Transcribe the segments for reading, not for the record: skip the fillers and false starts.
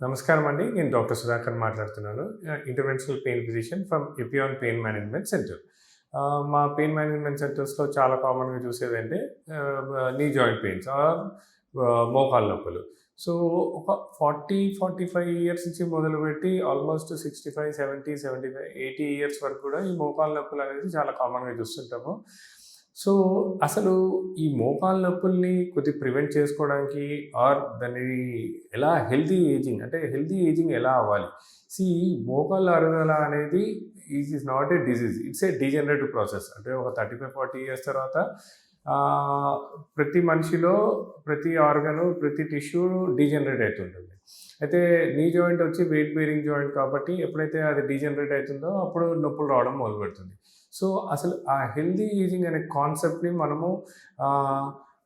నమస్కారం అండి. నేను డాక్టర్ సుధాకర్ మాట్లాడుతున్నాను. Interventional pain physician from Epione pain management centre. మా పెయిన్ మేనేజ్మెంట్ సెంటర్స్‌లో చాలా కామన్‌గా చూసేదంటే నీ జాయింట్ పెయిన్స్ ఆర్ మోకాళ్ళ నొప్పులు. సో, ఒక 45 ఇయర్స్ నుంచి మొదలుపెట్టి ఆల్మోస్ట్ 65, 70, 75, 80 ఇయర్స్ వరకు కూడా ఈ మోకాళ్ళ నొప్పులనేది చాలా కామన్‌గా చూస్తుంటాము. సో, అసలు ఈ మోకాళ్ళ నొప్పుల్ని కొద్దిగా ప్రివెంట్ చేసుకోవడానికి ఆర్ దాన్ని ఎలా హెల్తీ ఏజింగ్ ఎలా అవ్వాలి? సీ మోకాళ్ళ అరుగుదల అనేది is not a disease. It's a degenerative process. అంటే ఒక 35, 40 ఇయర్స్ తర్వాత ప్రతి మనిషిలో ప్రతి ఆర్గను, ప్రతి టిష్యూ డీజనరేట్ అవుతుంటుంది. అయితే నీ జాయింట్ వచ్చి వెయిట్ బేరింగ్ జాయింట్ కాబట్టి ఎప్పుడైతే అది డీజనరేట్ అవుతుందో అప్పుడు నొప్పులు రావడం మొదలుపెడుతుంది. సో, అసలు ఆ హెల్తీ ఏజింగ్ అనే కాన్సెప్ట్‌ని మనము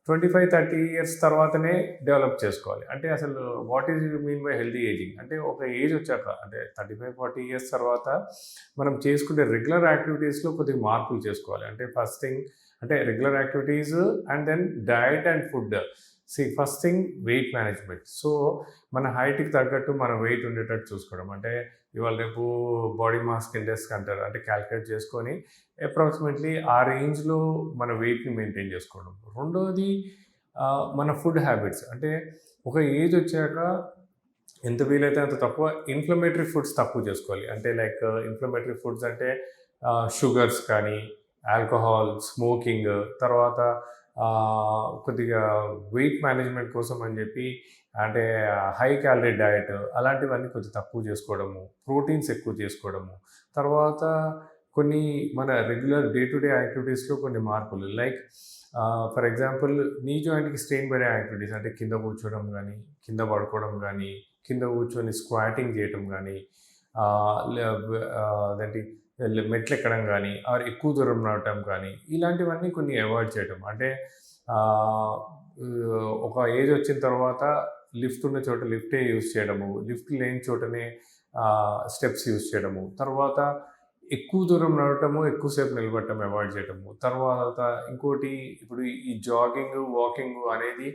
25, 30 ఇయర్స్ తర్వాతనే డెవలప్ చేసుకోవాలి. అంటే అసలు what is you mean by healthy ageing? అంటే ఒక ఏజ్ వచ్చాక అంటే 35, 40 ఇయర్స్ తర్వాత మనం చేసుకునే రెగ్యులర్ యాక్టివిటీస్‌లో కొద్దిగా మార్పులు చేసుకోవాలి. అంటే ఫస్ట్ థింగ్ అంటే regular activities and then diet and food. First thing weight management. So, మన హైట్‌కి తగ్గట్టు మన వెయిట్ ఉండేటట్టు చూసుకోవడం. అంటే ఇవాళ రేపు బాడీ మాస్ ఇండెక్స్ అంటారు. అంటే క్యాలిక్యులేట్ చేసుకొని అప్రాక్సిమేట్లీ ఆ రేంజ్‌లో మన వెయిట్‌ని మెయింటైన్ చేసుకోవడం. రెండోది మన ఫుడ్ హ్యాబిట్స్. అంటే ఒక ఏజ్ వచ్చాక ఎంత వీలైతే అంత తక్కువ ఇన్‌ఫ్లమేటరీ ఫుడ్స్ తక్కువ చేసుకోవాలి. అంటే లైక్ ఇన్‌ఫ్లమేటరీ ఫుడ్స్ అంటే షుగర్స్ కానీ, ఆల్కహాల్, స్మోకింగ్, తర్వాత కొద్దిగా వెయిట్ మేనేజ్మెంట్ కోసం అని చెప్పి అంటే హై క్యాలరీ డయట్ అలాంటివన్నీ కొంచెం తక్కువ చేసుకోవడము, ప్రోటీన్స్ ఎక్కువ చేసుకోవడము, తర్వాత కొన్ని మన రెగ్యులర్ డే టు డే యాక్టివిటీస్లో కొన్ని మార్పులు లైక్ ఫర్ ఎగ్జాంపుల్ నీ జాయింట్కి స్ట్రెయిన్ పడే యాక్టివిటీస్ అంటే కింద కూర్చోవడం కానీ, కింద పడుకోవడం కానీ, కింద కూర్చొని స్క్వాటింగ్ చేయటం కానీ, అదేంటి మెట్లు ఎక్కడం కానీ ఆర్ ఎక్కువ దూరం నడవటం కానీ ఇలాంటివన్నీ కొన్ని అవాయిడ్ చేయటం. అంటే ఒక ఏజ్ వచ్చిన తర్వాత లిఫ్ట్ ఉన్న చోట లిఫ్టే యూజ్ చేయడము, లిఫ్ట్ లేని చోటనే స్టెప్స్ యూజ్ చేయడము, తర్వాత ఎక్కువ దూరం నడవటము, ఎక్కువసేపు నిలబడటం అవాయిడ్ చేయటము, తర్వాత ఇంకోటి ఇప్పుడు ఈ జాగింగ్, వాకింగ్ అనేది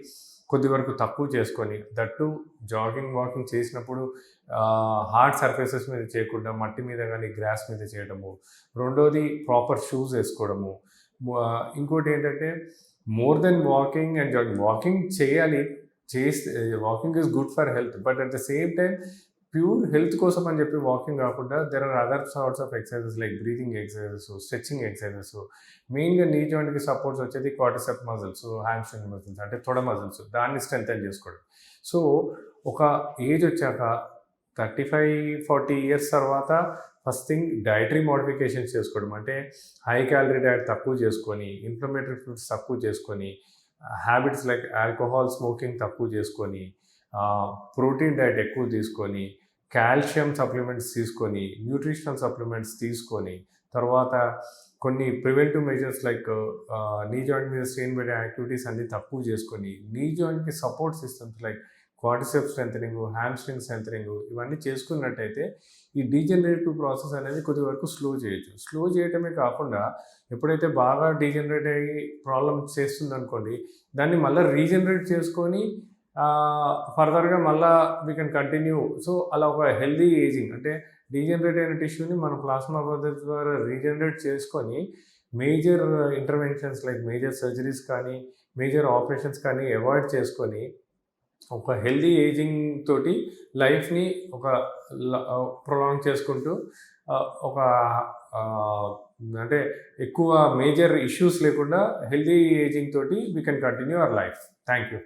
కొద్ది వరకు తక్కువ చేసుకొని దట్టు జాగింగ్, వాకింగ్ చేసినప్పుడు హార్డ్ సర్ఫేసెస్ మీద చేయకుండా మట్టి మీద కానీ గ్రాస్ మీద చేయడము. రెండోది ప్రాపర్ షూస్ వేసుకోవడము. ఇంకోటి ఏంటంటే more than walking and jogging. Walking చేయాలి, walking is good for health. But at the same time pure health కోసం అని చెప్పి వాకింగ్ కాకుండా there are other sorts of exercises like breathing exercises, stretching exercises. మెయిన్గా knee జాయింట్కి supports వచ్చేది quadriceps muscles, hamstring muscles అంటే తొడ మజిల్స్, దాన్ని స్ట్రెంథెన్ చేసుకోవడం. సో ఒక ఏజ్ వచ్చాక 35, 40 ఇయర్స్ తర్వాత ఫస్ట్ థింగ్ డైటరీ మోడిఫికేషన్స్ చేసుకోవడం. అంటే హై క్యాలరీ డైట్ తక్కువ చేసుకొని, ఇన్ఫ్లమేటరీ ఫుడ్స్ తక్కువ చేసుకొని, హ్యాబిట్స్ లైక్ ఆల్కహాల్, స్మోకింగ్ తక్కువ చేసుకొని, ప్రోటీన్ డైట్ ఎక్కువ తీసుకొని, కాల్షియం సప్లిమెంట్స్ తీసుకొని, న్యూట్రిషనల్ సప్లిమెంట్స్ తీసుకొని, తర్వాత కొన్ని preventive measures like knee joint మీద స్ట్రెయిన్ పడే యాక్టివిటీస్ అన్నీ తక్కువ చేసుకొని, నీ జాయింట్కి support systems like quadriceps strengthening, hamstring strengthening ఇవన్నీ చేసుకున్నట్టయితే ఈ డీజనరేటివ్ ప్రాసెస్ అనేది కొద్ది వరకు స్లో చేయొచ్చు. స్లో చేయటమే కాకుండా ఎప్పుడైతే బాగా డీజనరేట్ అయ్యి ప్రాబ్లమ్స్ చేస్తుందనుకోండి, దాన్ని మళ్ళీ రీజనరేట్ చేసుకొని ఫర్దర్గా మళ్ళీ వీ కెన్ కంటిన్యూ. సో అలా ఒక హెల్దీ ఏజింగ్ అంటే డీజనరేట్ అయిన టిష్యూని మనం ప్లాస్మా పద్ధతి ద్వారా రీజనరేట్ చేసుకొని major interventions like major surgeries కానీ, మేజర్ ఆపరేషన్స్ కానీ అవాయిడ్ చేసుకొని ఒక హెల్దీ ఏజింగ్ తోటి లైఫ్ని ఒక ప్రొలాంగ్ చేసుకుంటూ ఒక అంటే ఎక్కువ మేజర్ ఇష్యూస్ లేకుండా హెల్దీ ఏజింగ్ తోటి we can continue our life. Thank you.